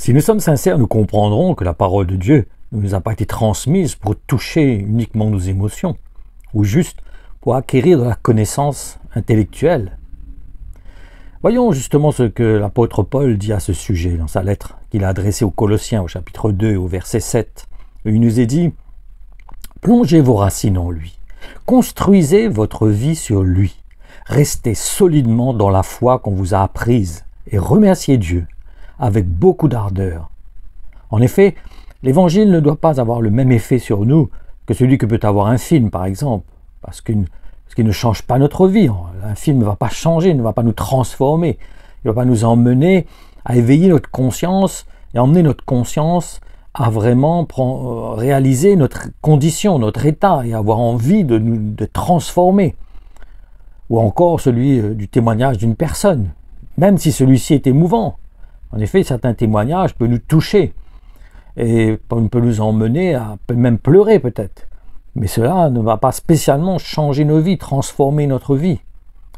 Si nous sommes sincères, nous comprendrons que la parole de Dieu ne nous a pas été transmise pour toucher uniquement nos émotions, ou juste pour acquérir de la connaissance intellectuelle. Voyons justement ce que l'apôtre Paul dit à ce sujet dans sa lettre qu'il a adressée aux Colossiens au chapitre 2 au verset 7. Il nous est dit « Plongez vos racines en lui, construisez votre vie sur lui, restez solidement dans la foi qu'on vous a apprise et remerciez Dieu avec beaucoup d'ardeur. » En effet, l'évangile ne doit pas avoir le même effet sur nous que celui que peut avoir un film par exemple, parce qu'il ne change pas notre vie. Un film ne va pas changer, ne va pas nous transformer. Il ne va pas nous emmener à éveiller notre conscience et emmener notre conscience à vraiment réaliser notre condition, notre état et avoir envie de transformer. Ou encore celui du témoignage d'une personne, même si celui-ci est émouvant. En effet, certains témoignages peuvent nous toucher et peut nous emmener à même pleurer peut-être. Mais cela ne va pas spécialement changer nos vies, transformer notre vie.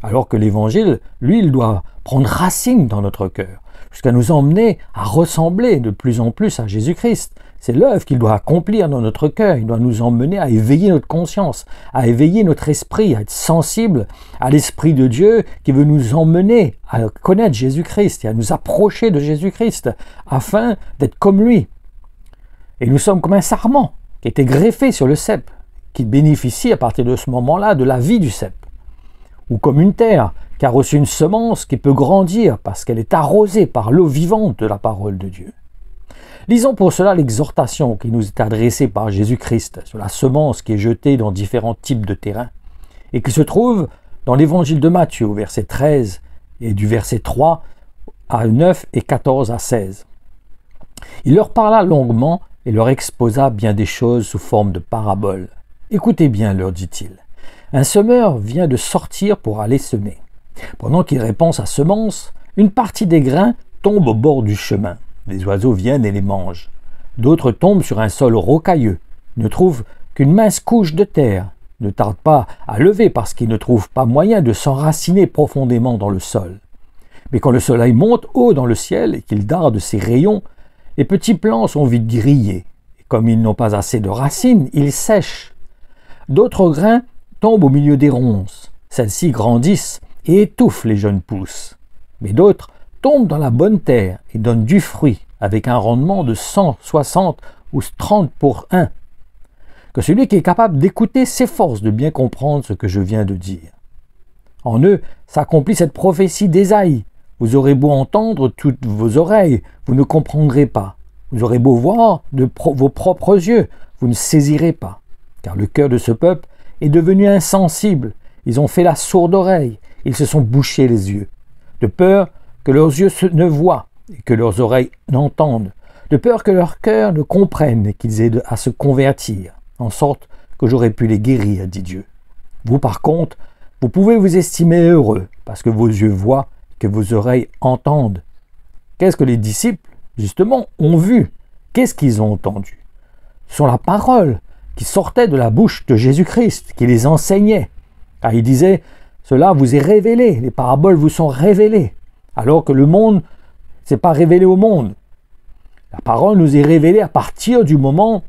Alors que l'évangile, lui, il doit prendre racine dans notre cœur, jusqu'à nous emmener à ressembler de plus en plus à Jésus-Christ. C'est l'œuvre qu'il doit accomplir dans notre cœur. Il doit nous emmener à éveiller notre conscience, à éveiller notre esprit, à être sensible à l'Esprit de Dieu qui veut nous emmener à connaître Jésus-Christ et à nous approcher de Jésus-Christ afin d'être comme lui. Et nous sommes comme un sarment qui était greffé sur le cep, qui bénéficie à partir de ce moment-là de la vie du cep. Ou comme une terre qui a reçu une semence qui peut grandir parce qu'elle est arrosée par l'eau vivante de la parole de Dieu. Lisons pour cela l'exhortation qui nous est adressée par Jésus-Christ sur la semence qui est jetée dans différents types de terrains et qui se trouve dans l'évangile de Matthieu au verset 13 et du verset 3 à 9 et 14 à 16. Il leur parla longuement et leur exposa bien des choses sous forme de paraboles. « Écoutez bien, leur dit-il, un semeur vient de sortir pour aller semer. Pendant qu'il répand sa semence, une partie des grains tombe au bord du chemin. Les oiseaux viennent et les mangent. D'autres tombent sur un sol rocailleux, ne trouvent qu'une mince couche de terre, ne tardent pas à lever parce qu'ils ne trouvent pas moyen de s'enraciner profondément dans le sol. Mais quand le soleil monte haut dans le ciel et qu'il darde ses rayons, les petits plants sont vite grillés. Et comme ils n'ont pas assez de racines, ils sèchent. D'autres grains tombent au milieu des ronces. Celles-ci grandissent et étouffent les jeunes pousses. Mais d'autres tombent dans la bonne terre et donnent du fruit avec un rendement de 160 ou 30 pour 1. Que celui qui est capable d'écouter s'efforce de bien comprendre ce que je viens de dire. En eux s'accomplit cette prophétie d'Ésaïe. Vous aurez beau entendre toutes vos oreilles, vous ne comprendrez pas. Vous aurez beau voir de vos propres yeux, vous ne saisirez pas. Car le cœur de ce peuple est devenu insensible. Ils ont fait la sourde oreille, ils se sont bouchés les yeux, de peur que leurs yeux ne voient et que leurs oreilles n'entendent, de peur que leur cœur ne comprenne et qu'ils aient à se convertir, en sorte que j'aurais pu les guérir, dit Dieu. Vous par contre, vous pouvez vous estimer heureux, parce que vos yeux voient et que vos oreilles entendent. Qu'est-ce que les disciples, justement, ont vu? Qu'est-ce qu'ils ont entendu? Ce sont la parole qui sortait de la bouche de Jésus-Christ, qui les enseignait. Car il disait, cela vous est révélé, les paraboles vous sont révélées, alors que le monde ne s'est pas révélé au monde. La parole nous est révélée à partir du moment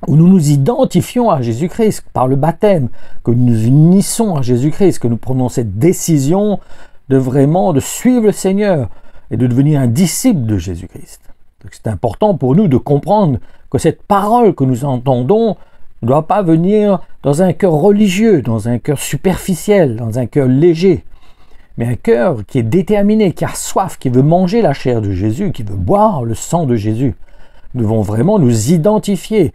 où nous nous identifions à Jésus-Christ par le baptême, que nous nous unissons à Jésus-Christ, que nous prenons cette décision de suivre le Seigneur et de devenir un disciple de Jésus-Christ. C'est important pour nous de comprendre que cette parole que nous entendons ne doit pas venir dans un cœur religieux, dans un cœur superficiel, dans un cœur léger, mais un cœur qui est déterminé, qui a soif, qui veut manger la chair de Jésus, qui veut boire le sang de Jésus. Nous devons vraiment nous identifier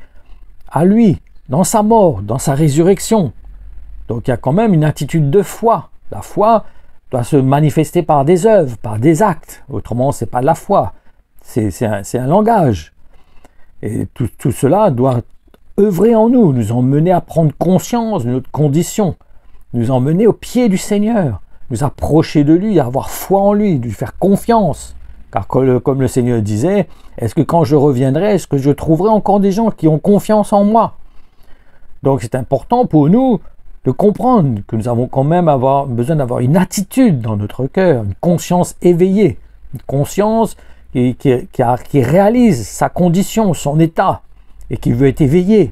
à lui, dans sa mort, dans sa résurrection. Donc il y a quand même une attitude de foi. La foi doit se manifester par des œuvres, par des actes. Autrement, ce n'est pas de la foi, c'est un langage. Et tout cela doit œuvrer en nous, nous emmener à prendre conscience de notre condition, nous emmener au pied du Seigneur, nous approcher de lui, avoir foi en lui, lui faire confiance. Car comme le Seigneur disait, est-ce que quand je reviendrai, est-ce que je trouverai encore des gens qui ont confiance en moi? Donc c'est important pour nous de comprendre que nous avons quand même besoin d'avoir une attitude dans notre cœur, une conscience éveillée, une conscience qui réalise sa condition, son état, et qui veut être éveillé,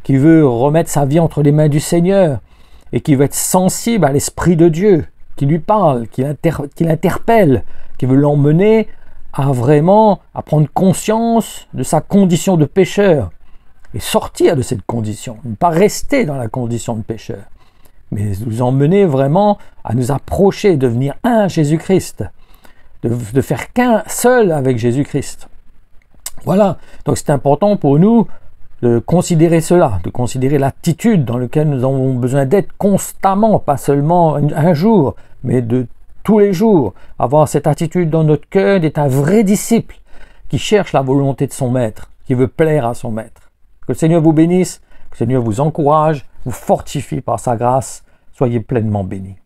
qui veut remettre sa vie entre les mains du Seigneur, et qui veut être sensible à l'Esprit de Dieu, qui lui parle, qui l'interpelle, qui veut l'emmener à prendre conscience de sa condition de pécheur, et sortir de cette condition, ne pas rester dans la condition de pécheur, mais nous emmener vraiment à nous approcher, devenir un à Jésus-Christ, de faire qu'un seul avec Jésus-Christ. Voilà, donc c'est important pour nous de considérer cela, de considérer l'attitude dans laquelle nous avons besoin d'être constamment, pas seulement un jour, mais de tous les jours, avoir cette attitude dans notre cœur d'être un vrai disciple qui cherche la volonté de son maître, qui veut plaire à son maître. Que le Seigneur vous bénisse, que le Seigneur vous encourage, vous fortifie par sa grâce. Soyez pleinement bénis.